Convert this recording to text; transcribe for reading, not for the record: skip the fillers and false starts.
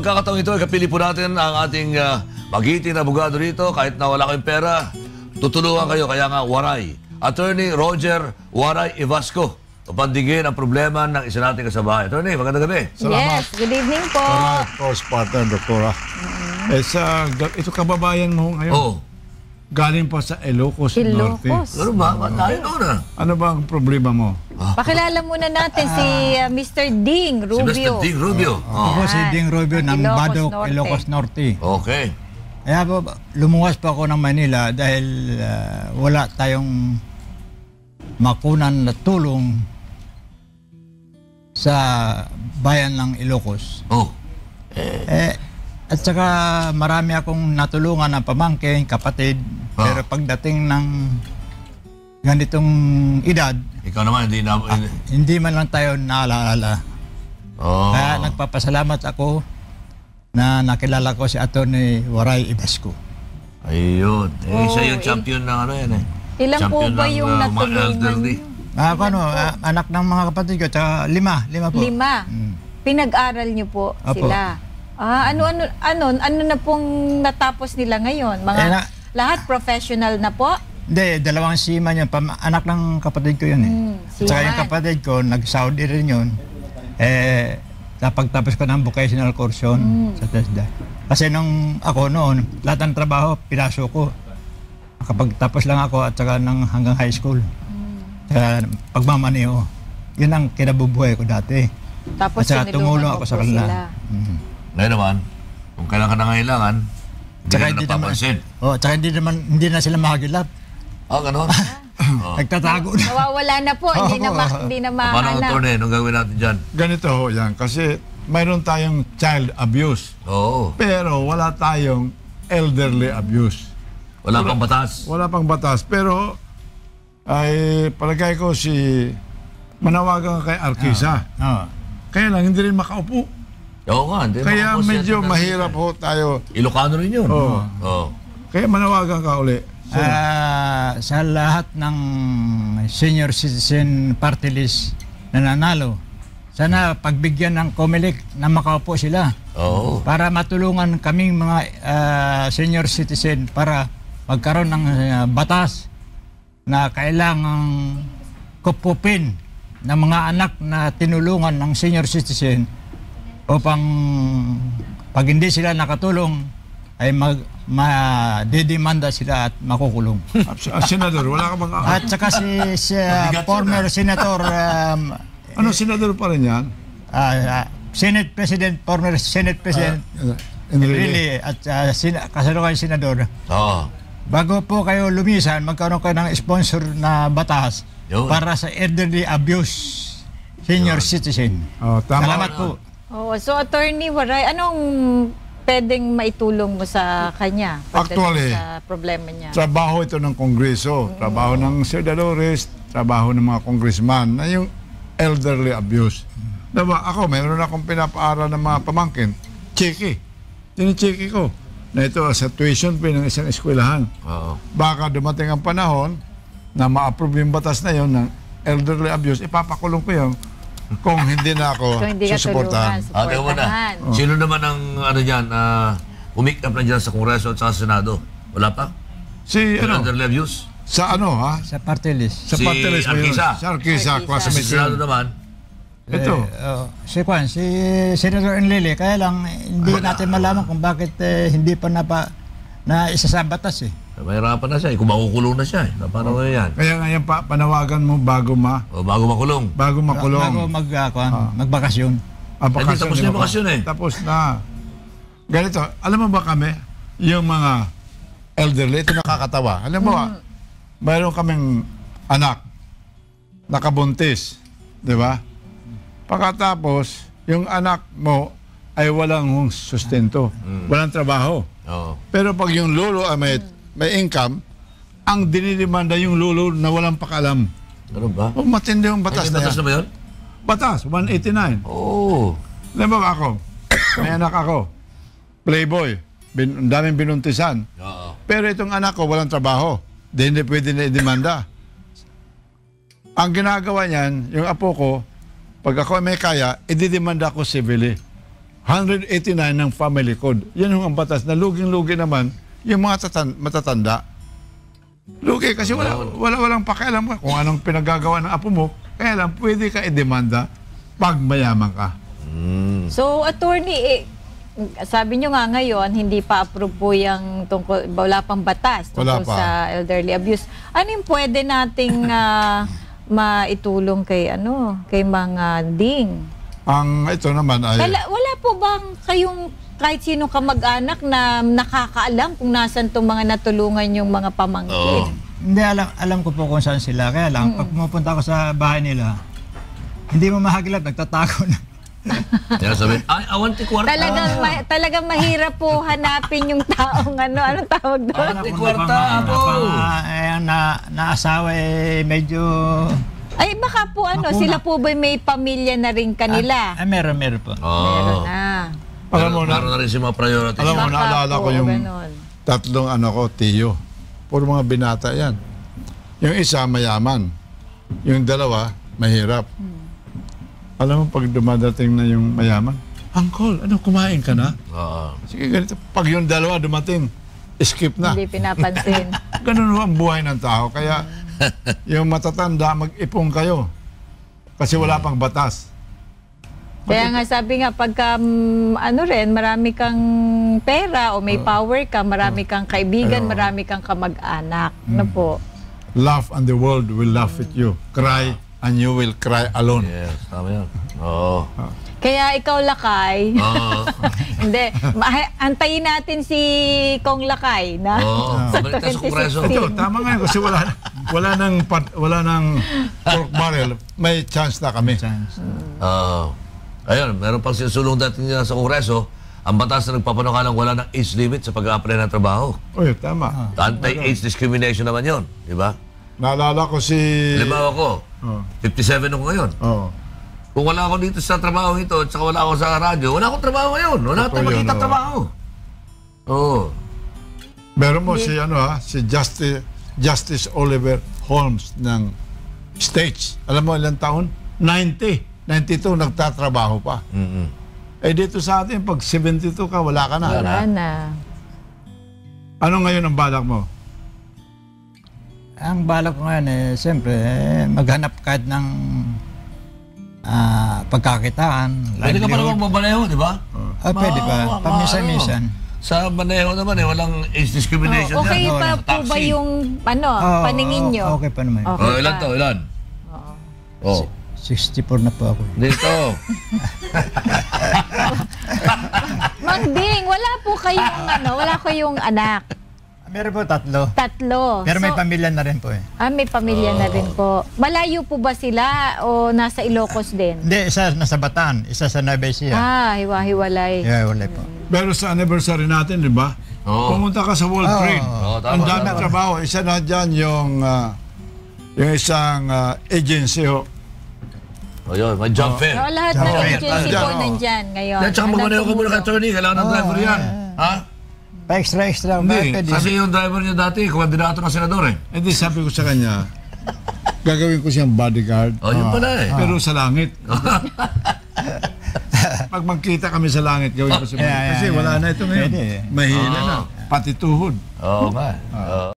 pagkakataong ito, kapili po natin ang ating magiting na abogado rito. Kahit na wala kayong pera, tutulungan kayo. Kaya nga, Waray. Attorney Roger Waray Ivasco. Papandigin ang problema ng isa nating kasabahay. Attorney, magandang gabi. Salamat. Yes, good evening po. Salamat po, partner, Doktora. Ito kababayan mo ngayon. Oo. Galing pa sa Ilocos Norte. Ano ba? Tayo doon Ano ba ang problema mo? Pakilala muna natin si Mr. Ding Si Rubio. Mr. Ding Rubio. Ako si Ding Rubio ng Ilocos Badok, Norte. Ilocos Norte. Okay. Kaya po, lumuwas pa ako ng Manila dahil wala tayong makunan na tulong sa bayan ng Ilocos. Oh. At saka marami akong natulungan ng pamangkin, kapatid. Pero pagdating ng ganitong edad, Ikaw naman, hindi man lang tayo naalala. Oh. Kaya nagpapasalamat ako na nakilala ko si Atty. Waray Ivasco. Ayun. Siya yung champion ng ano yan eh. Ilan po Champion ba ng, yung mga natulungan elderly. Anak ng mga kapatid ko, tsaka lima po. 5. Pinag-aral niyo po Apo. sila. Ano na pong natapos nila ngayon? Lahat professional na po? Hindi, dalawang seaman yun. Anak ng kapatid ko yun eh. Tsaka yung kapatid ko, nag-Saudi rin yun. Napagtapos ko ng vocational course yun sa TESDA. Kasi nung ako noon, lahat ng trabaho, pinasok ko. Nakapagtapos lang ako at saka hanggang high school. Tsaka pagmamaneho. Yun ang kinabubuhay ko dati. Tapos at saka tumulong ako sa kanila. Ngayon naman, kung kailan ka nangailangan, hindi na napapansin. Tsaka hindi na sila makagilap. Ganon? Nagtatago na. Nawawala na po, hindi na Paano ang mahanap. attorney? Anong gagawin natin dyan? Ganito ho yan. Kasi mayroon tayong child abuse. Oo. Pero wala tayong elderly abuse. Wala pang batas. Wala pang batas. Pero ay palagay ko manawagan kay Arquisa. Kaya lang hindi rin makaupo. Oo nga. Kaya medyo mahirap ho tayo. Ilocano rin yun. Oo. Kaya manawagan ka uli. Sa lahat ng senior citizen party list na nanalo, sana pagbigyan ng COMELEC na makaupo sila. Oo. Para matulungan kaming mga senior citizen para magkaroon ng batas na kailangang kupupin ng mga anak na tinulungan ng senior citizen upang pag hindi sila nakatulong ay madidemanda sila at makukulong. Senador, wala ka bang... At saka si former Senator senador pa rin yan? Senate President, former Senate President Enrile at kasalukuyan Senador. Oo. Bago po kayo lumisan, magkaroon kayo ng sponsor na batas para sa elderly abuse senior citizen. Tama. Salamat po. So Attorney Waray, anong pwedeng maitulong mo sa kanya? Actually, sa problema niya. Trabaho ito ng Kongreso, trabaho ng senadores, trabaho ng mga congressman na yung elderly abuse. Diba, ako, mayroon akong pinapaaral ng mga pamangkin, checky. Tinichecky ko na ito sa tuition fee ng isang eskwelahan. Baka dumating ang panahon na ma-approve yung batas na yon ng elderly abuse, ipapakulong ko yun kung hindi na ako susuportahan. Sino naman ang dyan, umik up na dyan sa Kongreso at sa Senado? Wala pa? Si elderly abuse? Sa Sa party list. Sa party list. Si Arquisa. Sa Senado naman? Ito. Si Senator Enrile, kaya lang hindi natin malaman kung bakit hindi pa na isa sa batas eh. Mahirapan na siya eh. Kung makukulong na siya eh. Paano mo yan? Kaya ngayon panawagan mo bago makulong. Bago makulong. Bago magbakasyon. Tapos na yung bakasyon eh. Tapos na. Ganito, alam mo ba kami, yung mga elderly, ito nakakatawa. Alam mo ba, mayroon kaming anak, nakabuntis, di ba? Pagkatapos, yung anak mo ay walang sustento, walang trabaho. Pero pag yung lolo ay may income, ang dinidemanda yung lolo na walang pakalam. Ano ba? Matindi yung batas na yan. Batas na ba yun? Batas, 189. Alam mo ba ako? May anak ako. Playboy. Ang daming binuntisan. Pero itong anak ko walang trabaho. Hindi pwede na idemanda. Ang ginagawa niyan, yung apo ko, pag ako may kaya, ididemanda ko civilly. 189 ng Family Code. Yan yung ang batas na luging-lugi naman yung mga matatanda. Lugi kasi walang pakialam ka kung anong pinagagawa ng apo mo. Kaya lang, pwede ka i-demanda pag mayaman ka. So, attorney, sabi nyo nga ngayon, hindi pa approve po yung tungkol, wala pang batas Wala tungkol pa. sa elderly abuse. Ano yung pwede nating maitulong kay mga ding? Ang ito naman ay... Wala po bang kayong kahit sino kamag-anak na nakakaalam kung nasan itong mga natulungan yung mga pamangkin? Hindi, alam ko po kung saan sila. Kaya lang, pag pumupunta ako sa bahay nila, hindi mo mahagilap, nagtatago na. Kaya sabihin, ay, awanti kwarta. Talagang mahirap po hanapin yung taong anong tawag doon? Awanti kwarta, apo. Naasawa medyo... Ay, baka po sila po ba may pamilya na rin kanila? Meron po. Meron na. Alam mo na, Meron na rin si mga priorities. alam mo, Baka naalala ko po, yung ganon. tatlong tiyo. Puro mga binata yan. Yung isa, mayaman. Yung dalawa, mahirap. Alam mo, pag dumadating na yung mayaman, Uncle, kumain ka na? Oo. Sige, ganito. Pag yung dalawa dumating, skip na. Hindi pinapansin. Ganun ang buhay ng tao. Kaya yung matatanda, mag-ipong kayo. Kasi wala pang batas. Kaya nga sabi nga, pagka marami kang pera o may power ka, marami kang kaibigan, marami kang kamag-anak. Ano po? Laugh and the world will laugh at you. Cry and you will cry alone. Yes, tama yan. Oo. Kaya ikaw, Lakay, Oo. hindi, antayin natin si Kong Lakay na Oo. sa Balik tayo sa Kongreso. 2016. Ito, tama nga yun, kasi wala nang pork barrel. May chance na kami. Oo. Ayun, meron pang sinusulong dating sa Kongreso, ang batas na nagpapanukalang wala ng age limit sa pag-a-apply ng trabaho. Uy, tama. Anti-age discrimination naman yon, di ba? Naalala ko si... Halimbawa ko, 57 ako ngayon. Oh. Kung wala ako dito sa trabaho ito at saka wala ako sa radyo, wala akong trabaho ngayon. Wala Totoo tayong makita yun, trabaho. Oo. Meron mo si Justice Oliver Holmes ng States. Alam mo ilang taon? 92 nagtatrabaho pa. Eh dito sa atin, pag 72 ka, wala ka na. Wala na. Ano ngayon ang balak mo? Ang balak ko ngayon, siyempre, maghanap kahit ng pagkakitaan. Pwede ka pa livelihood. naman mabaneho, di ba? Pwede pa, paminsan-minsan. Sa baneho naman walang age discrimination Okay yan. pa po ba yung paningin nyo? Okay pa naman. Okay Oh, ilan pa. to? Ilan? Oh. 64 na po ako. Dito. Mang Ding, wala kayong anak. Meron po tatlo. Pero may So, pamilya na rin po eh. may pamilya na rin po. Malayo po ba sila o nasa Ilocos din? Hindi, isa nasa Bataan, isa sa Nueva Ecija. Hiwa-hiwalay. Yeah, wala po. Pero sa anniversary natin, di ba? Oo. Pumunta ka sa World Trade. Oo, tama, Ang dami tama. trabaho. Isa na dyan yung isang agency ho. O yun, may job fair. Lahat ng Fair. agency po Andyan, nandyan ngayon. At saka magmaneho ka muna ka attorney, kailangan ng driver yan. Ha? Pa-extra. Hindi, Pwede. Kasi yung driver niya dati, kumandidato ng senador eh. Hindi, sabi ko sa kanya, gagawin ko siyang bodyguard. O, yun pala eh. Pero sa langit. Pag magkita kami sa langit, gawin ko sa Yeah, Kasi yeah. wala na ito ngayon. Pwede. Mahina na. Pati tuhod. Oo nga. Oo.